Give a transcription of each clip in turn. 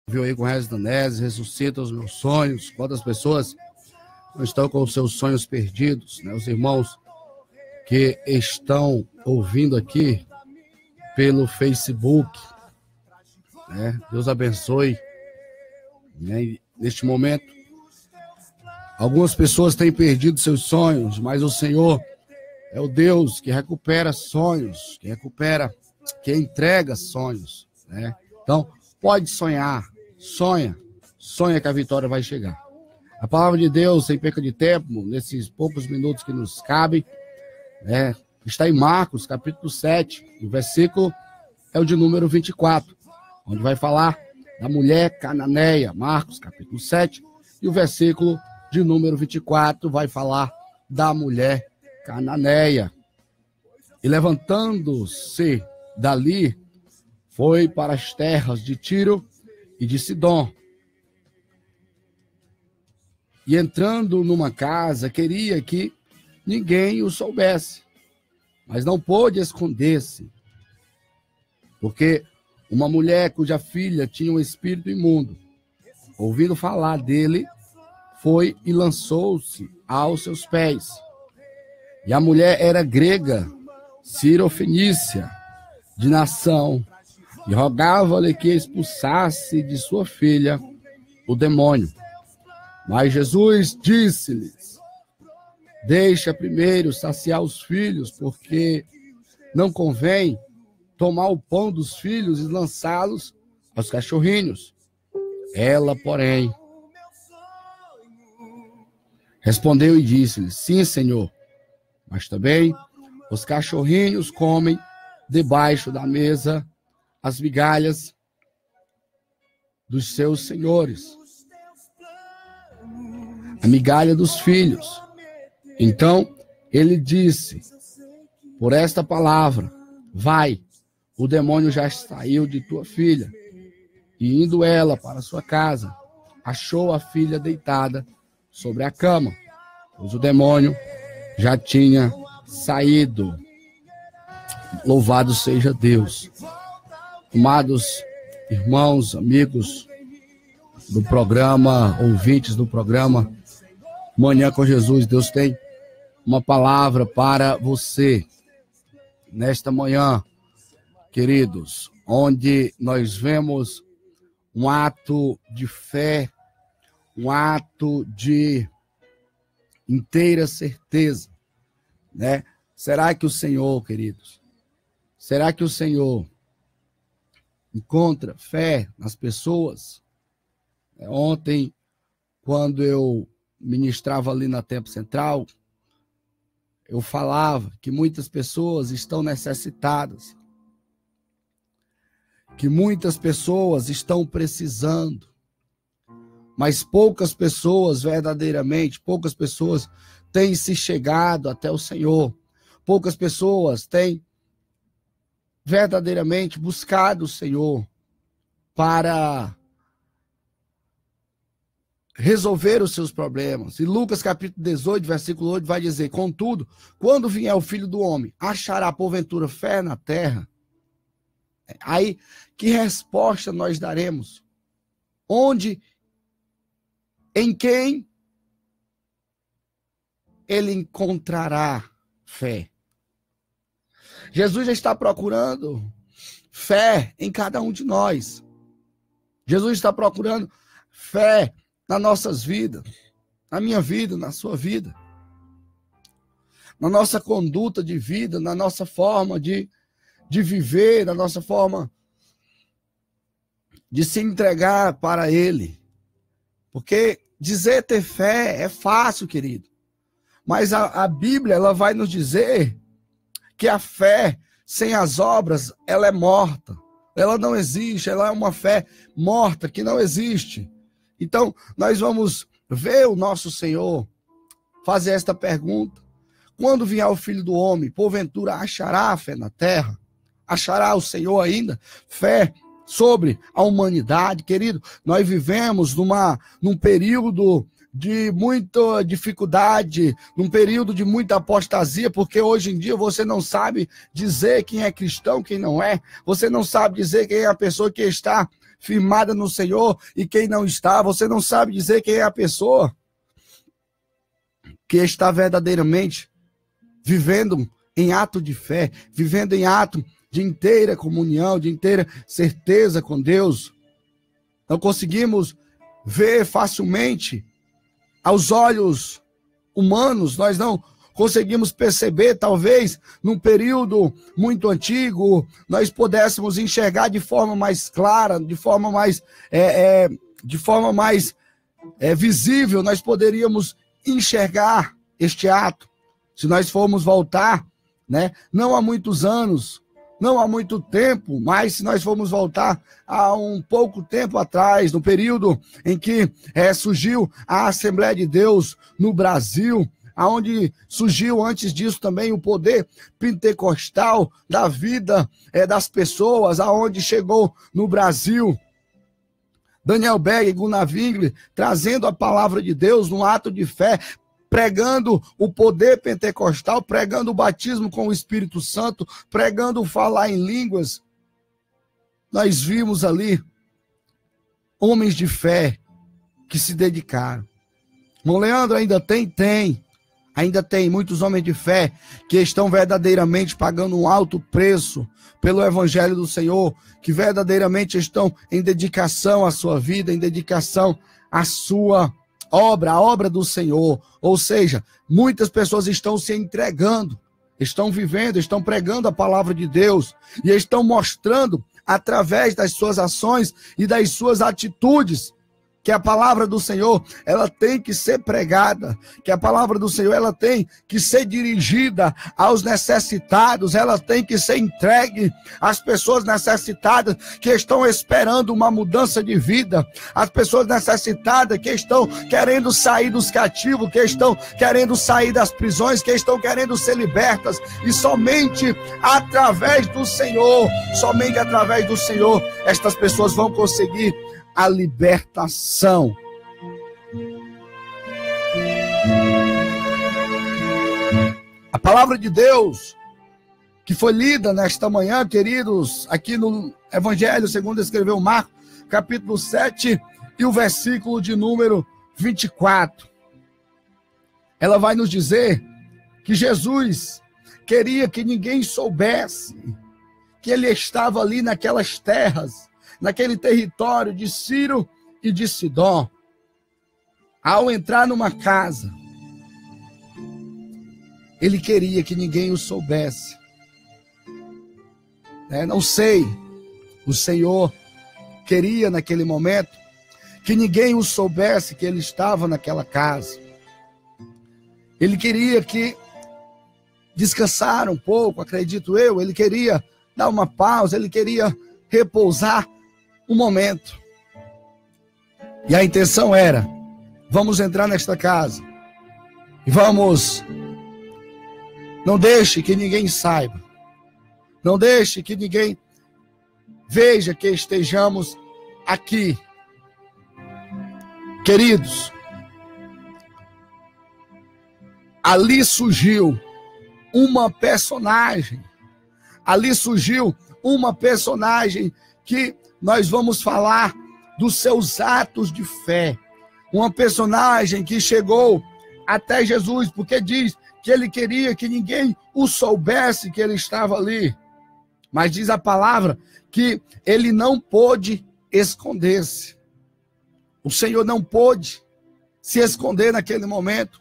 Viu aí com o Regis Danese, ressuscita os meus sonhos. Quantas pessoas não estão com os seus sonhos perdidos, né? Os irmãos que estão ouvindo aqui pelo Facebook, né? Deus abençoe, né? Neste momento, algumas pessoas têm perdido seus sonhos, mas o Senhor é o Deus que recupera sonhos, que recupera, que entrega sonhos, né? Então, pode sonhar, sonha que a vitória vai chegar. A palavra de Deus, sem perca de tempo, nesses poucos minutos que nos cabem, está em Marcos, capítulo 7, o versículo é o de número 24, onde vai falar da mulher cananeia. Marcos, capítulo 7, e o versículo de número 24 vai falar da mulher cananeia. E levantando-se dali, foi para as terras de Tiro e de Sidom. E entrando numa casa, queria que ninguém o soubesse, mas não pôde esconder-se, porque uma mulher cuja filha tinha um espírito imundo, ouvindo falar dele, foi e lançou-se aos seus pés. E a mulher era grega, cirofenícia, de nação, e rogava-lhe que expulsasse de sua filha o demônio. Mas Jesus disse-lhes: deixa primeiro saciar os filhos, porque não convém tomar o pão dos filhos e lançá-los aos cachorrinhos. Ela, porém, respondeu e disse-lhe: sim, Senhor, mas também os cachorrinhos comem debaixo da mesa as migalhas dos seus senhores, a migalha dos filhos. Então ele disse: por esta palavra, vai, o demônio já saiu de tua filha. E indo ela para sua casa, achou a filha deitada sobre a cama, pois o demônio já tinha saído. Louvado seja Deus. Amados irmãos, amigos do programa, ouvintes do programa Manhã com Jesus, Deus tem uma palavra para você nesta manhã, queridos, onde nós vemos um ato de fé, um ato de inteira certeza, né? Será que o Senhor, queridos, será que o Senhor encontra fé nas pessoas? Ontem, quando eu ministrava ali na Tempo Central, eu falava que muitas pessoas estão necessitadas, que muitas pessoas estão precisando, mas poucas pessoas verdadeiramente, poucas pessoas têm se chegado até o Senhor, poucas pessoas têm verdadeiramente buscado o Senhor para resolver os seus problemas. E Lucas capítulo 18, versículo 8 vai dizer: contudo, quando vier o Filho do Homem, achará porventura fé na terra? Aí, que resposta nós daremos? Onde, em quem ele encontrará fé? Jesus já está procurando fé em cada um de nós. Jesus está procurando fé nas nossas vidas, na minha vida, na sua vida, na nossa conduta de vida, na nossa forma de viver, na nossa forma de se entregar para Ele. Porque dizer ter fé é fácil, querido. Mas a Bíblia, ela vai nos dizer que a fé sem as obras, ela é morta. Ela não existe, ela é uma fé morta, que não existe. Então, nós vamos ver o nosso Senhor fazer esta pergunta: quando vier o Filho do Homem, porventura achará fé na terra? Achará o Senhor ainda fé sobre a humanidade? Querido, nós vivemos num período de muita dificuldade, num período de muita apostasia, porque hoje em dia você não sabe dizer quem é cristão, quem não é. Você não sabe dizer quem é a pessoa que está firmada no Senhor e quem não está. Você não sabe dizer quem é a pessoa que está verdadeiramente vivendo em ato de fé, vivendo em ato de inteira comunhão, de inteira certeza com Deus. Não conseguimos ver facilmente aos olhos humanos, nós não conseguimos perceber, talvez, num período muito antigo, nós pudéssemos enxergar de forma mais clara, de forma mais visível, nós poderíamos enxergar este ato. Se nós formos voltar, né, não há muitos anos, não há muito tempo, mas se nós formos voltar a um pouco tempo atrás, no período em que surgiu a Assembleia de Deus no Brasil, aonde surgiu antes disso também o poder pentecostal da vida das pessoas, aonde chegou no Brasil Daniel Berg e Gunnar Wingler, trazendo a palavra de Deus no ato de fé, pregando o poder pentecostal, pregando o batismo com o Espírito Santo, pregando o falar em línguas. Nós vimos ali homens de fé que se dedicaram. Irmão Leandro, ainda tem? Tem. Ainda tem muitos homens de fé que estão verdadeiramente pagando um alto preço pelo Evangelho do Senhor, que verdadeiramente estão em dedicação à sua vida, em dedicação à sua obra, a obra do Senhor. Ou seja, muitas pessoas estão se entregando, estão vivendo, estão pregando a palavra de Deus e estão mostrando através das suas ações e das suas atitudes que a palavra do Senhor, ela tem que ser pregada, que a palavra do Senhor, ela tem que ser dirigida aos necessitados, ela tem que ser entregue às pessoas necessitadas que estão esperando uma mudança de vida, às pessoas necessitadas que estão querendo sair dos cativos, que estão querendo sair das prisões, que estão querendo ser libertas, e somente através do Senhor, estas pessoas vão conseguir a libertação. A palavra de Deus que foi lida nesta manhã, queridos, aqui no Evangelho segundo escreveu Marcos, capítulo 7 e o versículo de número 24. Ela vai nos dizer que Jesus queria que ninguém soubesse que ele estava ali naquelas terras, naquele território de Ciro e de Sidom. Ao entrar numa casa, ele queria que ninguém o soubesse. Não sei, o Senhor queria naquele momento que ninguém o soubesse que ele estava naquela casa. Ele queria que descansar um pouco, acredito eu, ele queria dar uma pausa, ele queria repousar um momento. E a intenção era: vamos entrar nesta casa e vamos, não deixe que ninguém saiba, não deixe que ninguém veja que estejamos aqui. Queridos, ali surgiu uma personagem que nós vamos falar dos seus atos de fé. Uma personagem que chegou até Jesus, porque diz que ele queria que ninguém o soubesse que ele estava ali. Mas diz a palavra que ele não pôde esconder-se. O Senhor não pôde se esconder naquele momento.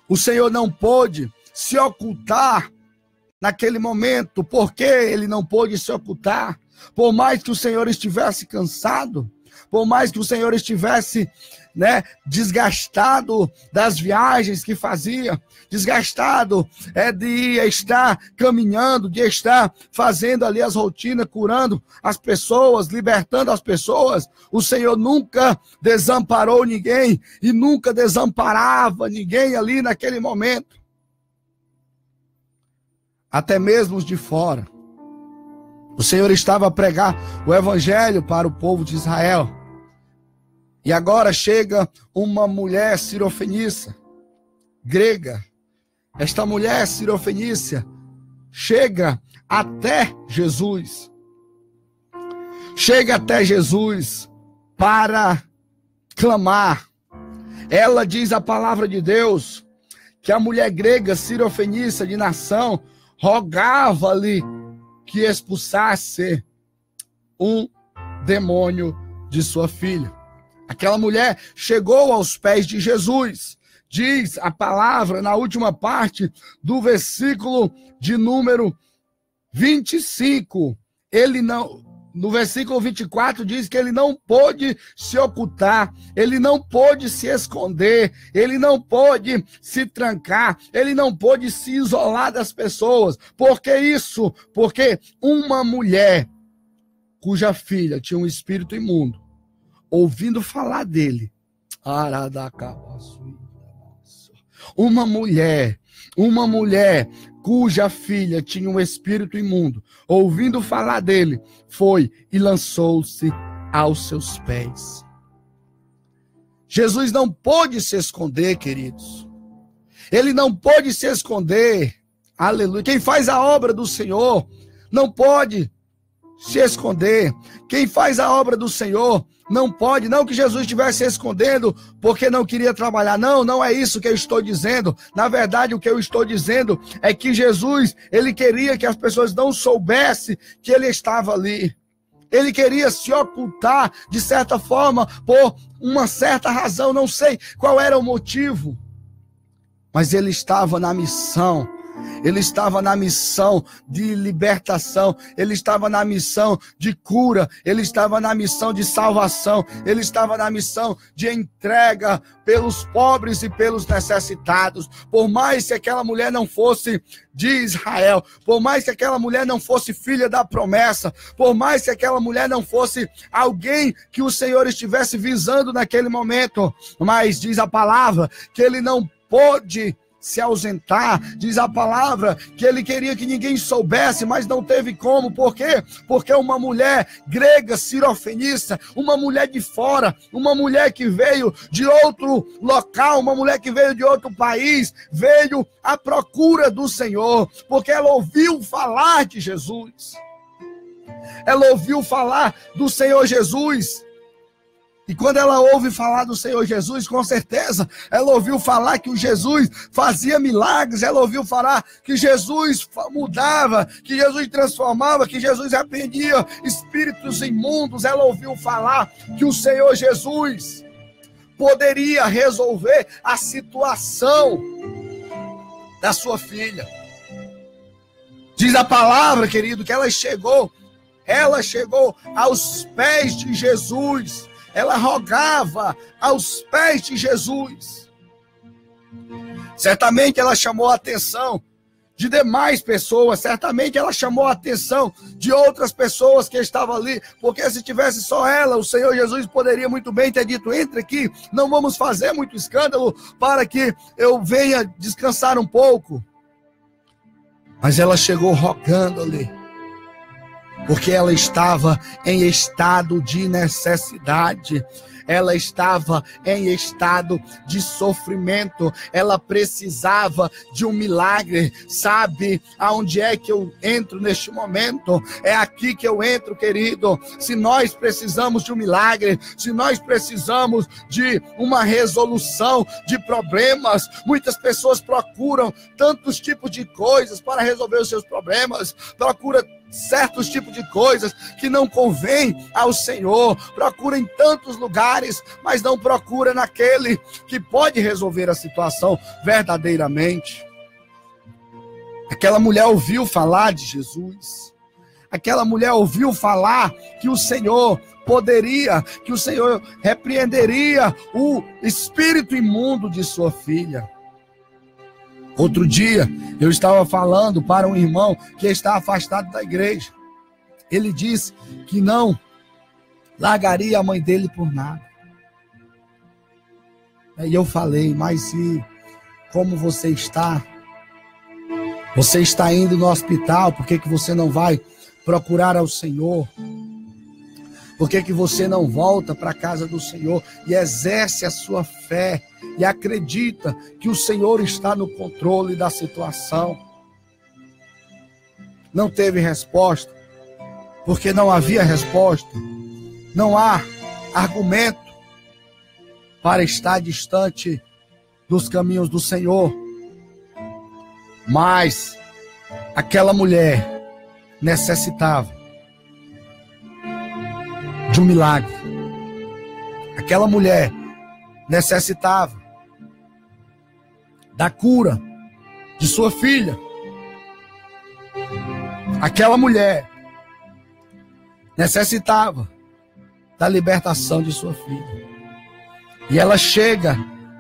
O Senhor não pôde se ocultar naquele momento. Por que ele não pôde se ocultar? Por mais que o Senhor estivesse cansado, por mais que o Senhor estivesse, desgastado das viagens que fazia, desgastado de estar caminhando, de estar fazendo ali as rotinas, curando as pessoas, libertando as pessoas, o Senhor nunca desamparou ninguém e nunca desamparava ninguém ali naquele momento. Até mesmo os de fora. O Senhor estava a pregar o Evangelho para o povo de Israel. E agora chega uma mulher sirofenícia, grega. Esta mulher sirofenícia chega até Jesus. Chega até Jesus. para clamar. Ela diz a palavra de Deus que a mulher grega Sirofenícia de nação rogava-lhe que expulsasse um demônio de sua filha. Aquela mulher chegou aos pés de Jesus. Diz a palavra na última parte do versículo de número 25. No versículo 24 diz que ele não pôde se ocultar, ele não pôde se esconder, ele não pôde se trancar, ele não pôde se isolar das pessoas. Por que isso? Porque uma mulher cuja filha tinha um espírito imundo, ouvindo falar dele, uma mulher cuja filha tinha um espírito imundo, ouvindo falar dele, foi e lançou-se aos seus pés. Jesus não pôde se esconder, queridos. Ele não pôde se esconder. Aleluia. Quem faz a obra do Senhor não pode se esconder. Quem faz a obra do Senhor não pode. Não que Jesus estivesse se escondendo porque não queria trabalhar. Não, não é isso que eu estou dizendo. Na verdade, o que eu estou dizendo é que Jesus, ele queria que as pessoas não soubessem que ele estava ali. Ele queria se ocultar, de certa forma, por uma certa razão. Não sei qual era o motivo. Mas ele estava na missão. Ele estava na missão de libertação, ele estava na missão de cura, ele estava na missão de salvação, ele estava na missão de entrega pelos pobres e pelos necessitados. Por mais que aquela mulher não fosse de Israel, por mais que aquela mulher não fosse filha da promessa, por mais que aquela mulher não fosse alguém que o Senhor estivesse visando naquele momento, mas diz a palavra que ele não pôde se ausentar. Diz a palavra que ele queria que ninguém soubesse, mas não teve como. Por quê? Porque uma mulher grega sirofenícia, uma mulher de fora, uma mulher que veio de outro local, uma mulher que veio de outro país, veio à procura do Senhor, porque ela ouviu falar de Jesus. Ela ouviu falar do Senhor Jesus. E quando ela ouve falar do Senhor Jesus, com certeza, ela ouviu falar que o Jesus fazia milagres, ela ouviu falar que Jesus mudava, que Jesus transformava, que Jesus repreendia espíritos imundos. Ela ouviu falar que o Senhor Jesus poderia resolver a situação da sua filha. Diz a palavra, querido, que ela chegou aos pés de Jesus. Ela rogava aos pés de Jesus. Certamente ela chamou a atenção de demais pessoas. Certamente ela chamou a atenção de outras pessoas que estavam ali. Porque se tivesse só ela, o Senhor Jesus poderia muito bem ter dito: entre aqui, não vamos fazer muito escândalo para que eu venha descansar um pouco. Mas ela chegou rogando ali, porque ela estava em estado de necessidade, ela estava em estado de sofrimento, ela precisava de um milagre. Sabe aonde é que eu entro neste momento? É aqui que eu entro, querido. Se nós precisamos de um milagre, se nós precisamos de uma resolução de problemas, muitas pessoas procuram tantos tipos de coisas para resolver os seus problemas, procuram certos tipos de coisas que não convém ao Senhor, procura em tantos lugares, mas não procura naquele que pode resolver a situação verdadeiramente. Aquela mulher ouviu falar de Jesus, aquela mulher ouviu falar que o Senhor poderia, que o Senhor repreenderia o espírito imundo de sua filha. Outro dia, eu estava falando para um irmão que está afastado da igreja. Ele disse que não largaria a mãe dele por nada. Aí eu falei: mas e como você está? Você está indo no hospital, por que você não vai procurar ao Senhor? Por que você não volta para a casa do Senhor e exerce a sua fé e acredita que o Senhor está no controle da situação? Não teve resposta, porque não havia resposta. Não há argumento para estar distante dos caminhos do Senhor. Mas aquela mulher necessitava de um milagre. Aquela mulher necessitava da cura de sua filha. Aquela mulher necessitava da libertação de sua filha. E ela chega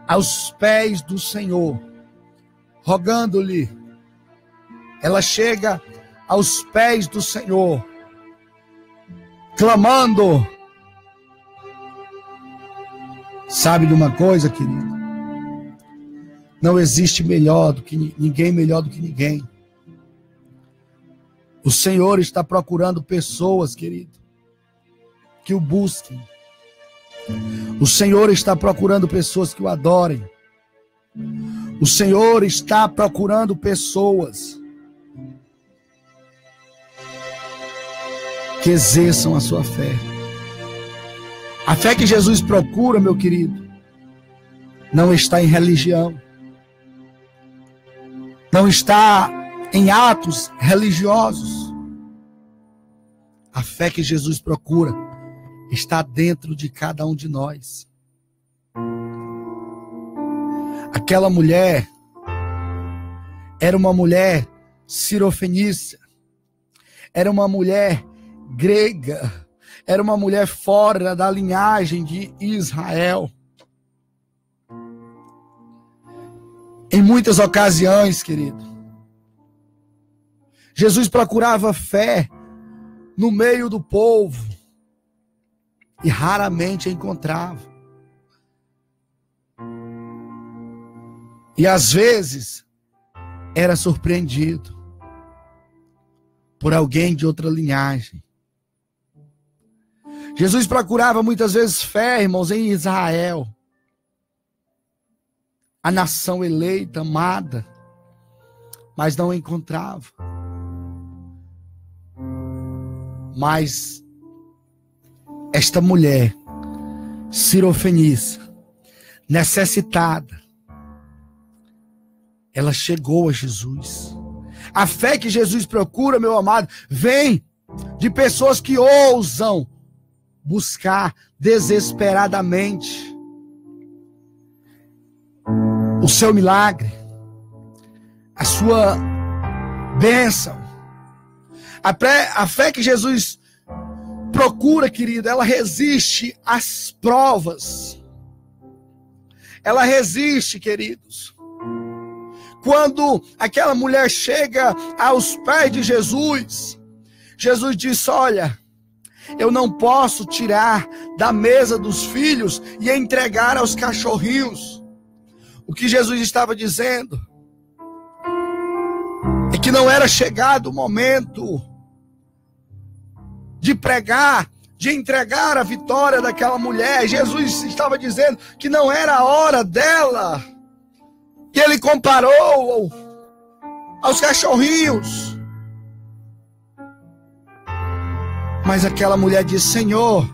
aos pés do Senhor, rogando-lhe. Ela chega aos pés do Senhor, clamando. Sabe de uma coisa, querido? Não existe melhor do que ninguém. O Senhor está procurando pessoas, querido, que o busquem. O Senhor está procurando pessoas que o adorem. O Senhor está procurando pessoas que exerçam a sua fé. A fé que Jesus procura, meu querido, não está em religião. Não está em atos religiosos. A fé que Jesus procura está dentro de cada um de nós. Aquela mulher era uma mulher cirofenícia, era uma mulher grega, era uma mulher fora da linhagem de Israel. Em muitas ocasiões, querido, Jesus procurava fé no meio do povo e raramente a encontrava. E às vezes era surpreendido por alguém de outra linhagem. Jesus procurava muitas vezes fé, irmãos, em Israel, a nação eleita, amada, mas não encontrava. Mas esta mulher cirofenícia, necessitada, ela chegou a Jesus. A fé que Jesus procura, meu amado, vem de pessoas que ousam buscar desesperadamente o seu milagre, a sua bênção. A fé que Jesus procura, querido, ela resiste às provas. Ela resiste, queridos. Quando aquela mulher chega aos pés de Jesus, Jesus disse: olha, eu não posso tirar da mesa dos filhos e entregar aos cachorrinhos. O que Jesus estava dizendo é que não era chegado o momento de pregar, de entregar a vitória daquela mulher. Jesus estava dizendo que não era a hora dela. Que ele comparou aos cachorrinhos. Mas aquela mulher disse: Senhor,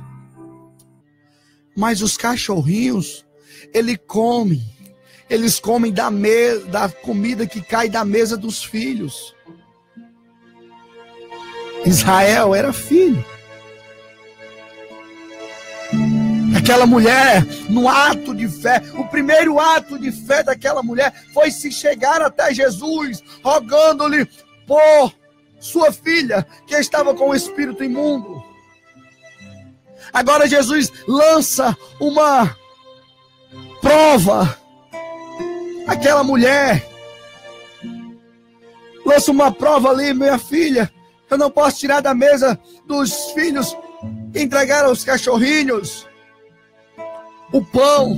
mas os cachorrinhos, eles comem da comida que cai da mesa dos filhos. Israel era filho. Aquela mulher, no ato de fé, o primeiro ato de fé daquela mulher foi se chegar até Jesus, rogando-lhe por sua filha, que estava com o espírito imundo. Agora Jesus lança uma prova. Aquela mulher lança uma prova ali: minha filha, eu não posso tirar da mesa dos filhos e entregar aos cachorrinhos o pão.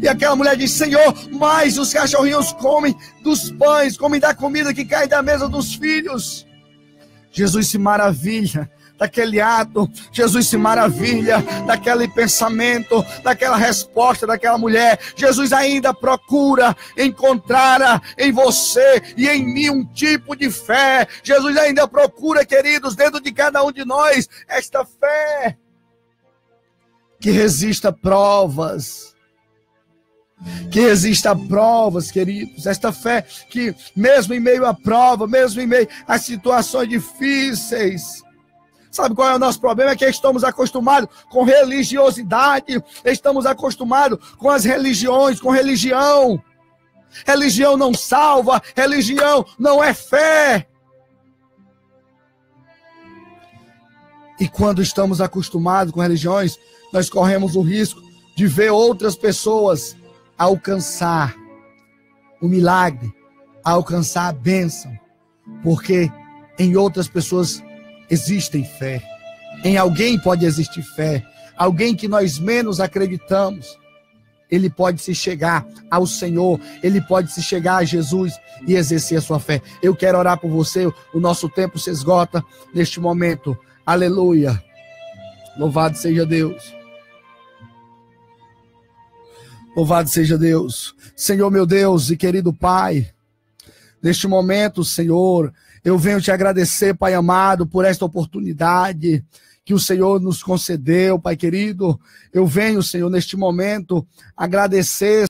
E aquela mulher diz: Senhor, mas os cachorrinhos comem dos pães, comem da comida que cai da mesa dos filhos. Jesus se maravilha daquele ato. Jesus se maravilha daquele pensamento, daquela resposta daquela mulher. Jesus ainda procura encontrar em você e em mim um tipo de fé. Jesus ainda procura, queridos, dentro de cada um de nós, esta fé que resista provas. Que resista a provas, queridos. Esta fé que, mesmo em meio à prova, mesmo em meio a situações difíceis. Sabe qual é o nosso problema? É que estamos acostumados com religiosidade. Estamos acostumados com as religiões, com religião. Religião não salva. Religião não é fé. E quando estamos acostumados com religiões, nós corremos o risco de ver outras pessoas alcançar o milagre, alcançar a bênção, porque em outras pessoas existem fé, em alguém pode existir fé, alguém que nós menos acreditamos, ele pode se chegar ao Senhor, ele pode se chegar a Jesus e exercer a sua fé. Eu quero orar por você, o nosso tempo se esgota neste momento, aleluia, louvado seja Deus. Louvado seja Deus. Senhor meu Deus e querido Pai, neste momento, Senhor, eu venho te agradecer, Pai amado, por esta oportunidade que o Senhor nos concedeu, Pai querido. Eu venho, Senhor, neste momento, agradecer